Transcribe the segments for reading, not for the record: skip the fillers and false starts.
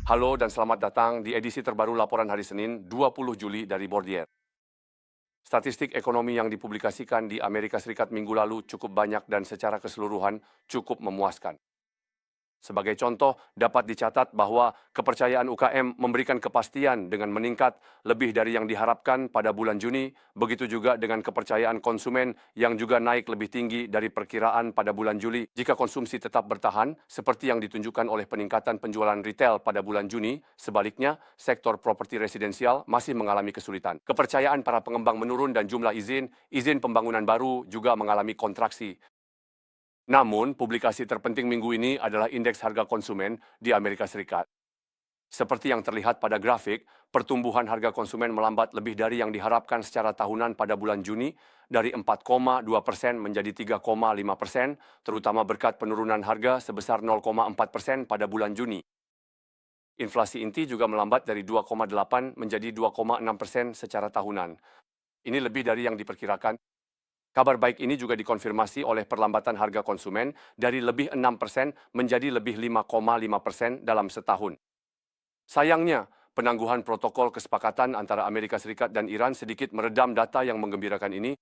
Halo dan selamat datang di edisi terbaru laporan hari Senin 20 Juli dari Bordier. Statistik ekonomi yang dipublikasikan di Amerika Serikat minggu lalu cukup banyak dan secara keseluruhan cukup memuaskan. Sebagai contoh, dapat dicatat bahwa kepercayaan UKM memberikan kepastian dengan meningkat lebih dari yang diharapkan pada bulan Juni, begitu juga dengan kepercayaan konsumen yang juga naik lebih tinggi dari perkiraan pada bulan Juli. Jika konsumsi tetap bertahan, seperti yang ditunjukkan oleh peningkatan penjualan retail pada bulan Juni, sebaliknya, sektor properti residensial masih mengalami kesulitan. Kepercayaan para pengembang menurun dan jumlah izin pembangunan baru juga mengalami kontraksi. Namun, publikasi terpenting minggu ini adalah indeks harga konsumen di Amerika Serikat. Seperti yang terlihat pada grafik, pertumbuhan harga konsumen melambat lebih dari yang diharapkan secara tahunan pada bulan Juni, dari 4,2% menjadi 3,5%, terutama berkat penurunan harga sebesar 0,4% pada bulan Juni. Inflasi inti juga melambat dari 2,8 menjadi 2,6% secara tahunan. Ini lebih dari yang diperkirakan. Kabar baik ini juga dikonfirmasi oleh perlambatan harga konsumen dari lebih 6% menjadi lebih 5,5% dalam setahun. Sayangnya, penangguhan protokol kesepakatan antara Amerika Serikat dan Iran sedikit meredam data yang menggembirakan ini.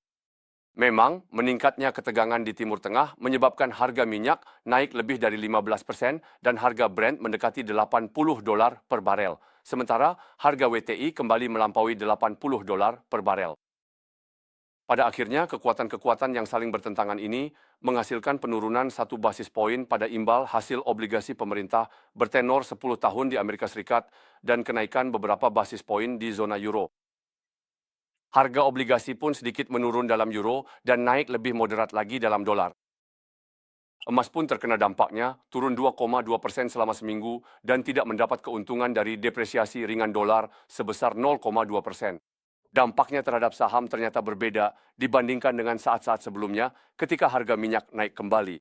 Memang, meningkatnya ketegangan di Timur Tengah menyebabkan harga minyak naik lebih dari 15% dan harga Brent mendekati $80 per barel. Sementara, harga WTI kembali melampaui $80 per barel. Pada akhirnya, kekuatan-kekuatan yang saling bertentangan ini menghasilkan penurunan 1 basis poin pada imbal hasil obligasi pemerintah bertenor 10 tahun di Amerika Serikat dan kenaikan beberapa basis poin di zona euro. Harga obligasi pun sedikit menurun dalam euro dan naik lebih moderat lagi dalam dolar. Emas pun terkena dampaknya, turun 2,2% selama seminggu dan tidak mendapat keuntungan dari depresiasi ringan dolar sebesar 0,2%. Dampaknya terhadap saham ternyata berbeda dibandingkan dengan saat-saat sebelumnya ketika harga minyak naik kembali.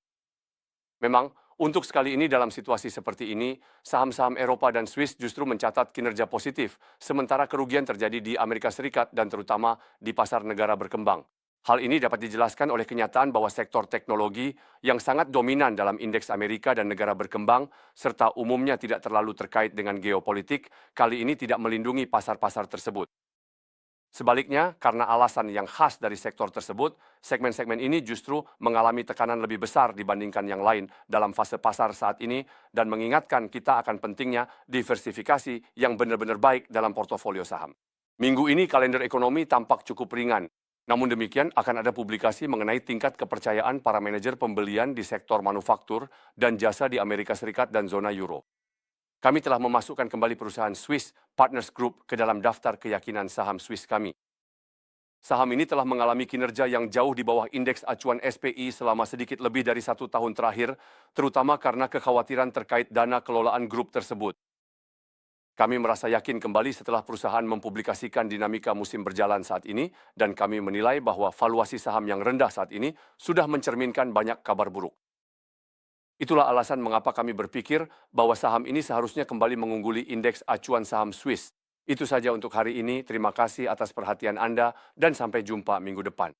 Memang, untuk sekali ini dalam situasi seperti ini, saham-saham Eropa dan Swiss justru mencatat kinerja positif, sementara kerugian terjadi di Amerika Serikat dan terutama di pasar negara berkembang. Hal ini dapat dijelaskan oleh kenyataan bahwa sektor teknologi yang sangat dominan dalam indeks Amerika dan negara berkembang, serta umumnya tidak terlalu terkait dengan geopolitik, kali ini tidak melindungi pasar-pasar tersebut. Sebaliknya, karena alasan yang khas dari sektor tersebut, segmen-segmen ini justru mengalami tekanan lebih besar dibandingkan yang lain dalam fase pasar saat ini dan mengingatkan kita akan pentingnya diversifikasi yang benar-benar baik dalam portofolio saham. Minggu ini kalender ekonomi tampak cukup ringan. Namun demikian, akan ada publikasi mengenai tingkat kepercayaan para manajer pembelian di sektor manufaktur dan jasa di Amerika Serikat dan zona euro. Kami telah memasukkan kembali perusahaan Swiss Partners Group ke dalam daftar keyakinan saham Swiss kami. Saham ini telah mengalami kinerja yang jauh di bawah indeks acuan SPI selama sedikit lebih dari 1 tahun terakhir, terutama karena kekhawatiran terkait dana kelolaan grup tersebut. Kami merasa yakin kembali setelah perusahaan mempublikasikan dinamika musim berjalan saat ini, dan kami menilai bahwa valuasi saham yang rendah saat ini sudah mencerminkan banyak kabar buruk. Itulah alasan mengapa kami berpikir bahwa saham ini seharusnya kembali mengungguli indeks acuan saham Swiss. Itu saja untuk hari ini. Terima kasih atas perhatian Anda dan sampai jumpa minggu depan.